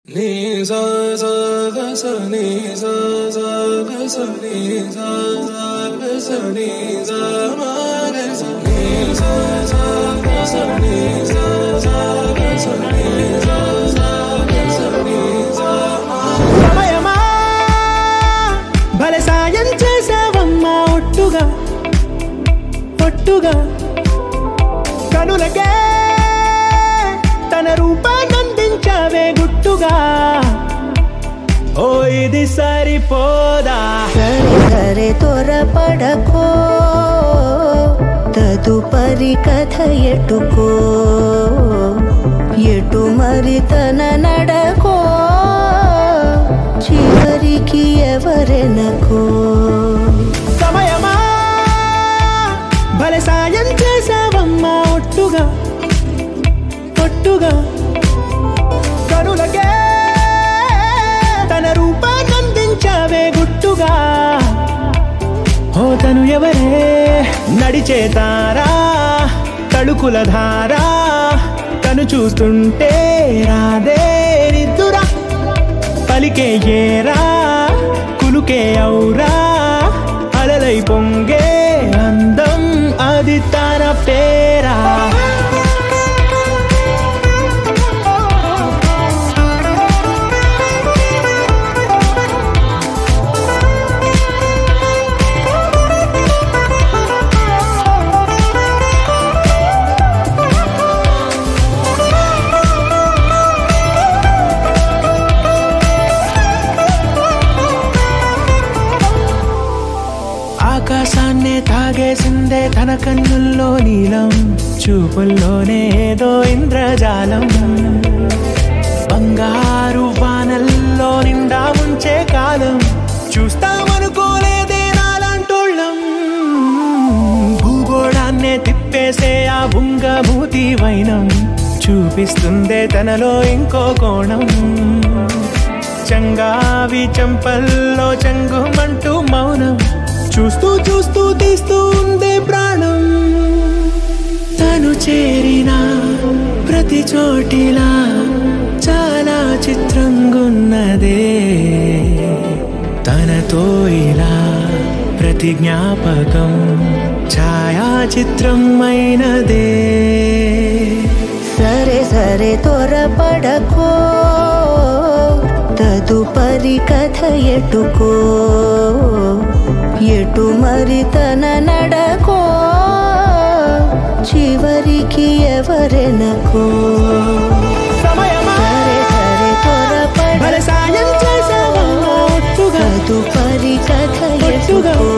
ni sa sa ga sa ni sa sa ga sa ni sa sa ga sa ni sa ma ga sa ni sa sa ga sa ni sa sa ga sa ni sa sa ga sa ni sa ma సమయమా భలే సాయం చేసావమ్మా ఒట్టుగా ఒట్టుగా కనులకే తన రూపాన్నందించావే గుట్టుగా ఓ ఇది సరిపోదా సరే సరే త్వరపడకో తదుపరి కథ ఎటుకో ఎటు మరి తన నడకో చివరికి ఎవరెనకో సమయమా భలే సాయం చేసావమ్మా ఒట్టుగా ఒట్టుగా కనులకే తన రూపాన్నందించావే గుట్టుగా ఓ తను ఎవరే నడిచే తారా తడుకుల ధారా తను చూస్తుంటే రాదే నిద్దురా పలికే ఏరా కులుకే ఔరా అలలై పొంగే అందం అది తన పేరా ఆకాశాన్నే తాగేసిందే తన కన్నుల్లో నీలం చూపుల్లోనే ఏదో ఇంద్రజాలం బంగారు వానల్లో నిండా ఉంచే కాలం చూస్తామనుకోలేదే నాలాంటోళ్ళం భూగోళాన్నే తిప్పేసే ఆ బుంగమూతి వైనం చూపిస్తుందే తనలో ఇంకో కోణం చంగావి చంపల్లో చంగుమంటూ మౌనం చూస్తూ చూస్తూ తీస్తూ ఉందే ప్రాణం తను చేరిన ప్రతి చోటిలా చాలా చిత్రంగున్నదే తనతో ఇలా ప్రతి జ్ఞాపకం ఛాయాచిత్రం అయినదే సరే సరే త్వరపడకో తదుపరి కథ ఎటుకో ఎటు మరి తన నడకో చివరికి ఎవరెనకో సమయమా సరే సరే భలే సాయం చేసావమ్మా ఒట్టుగా తదుపరి కథ ఒట్టుగా ఎటుకో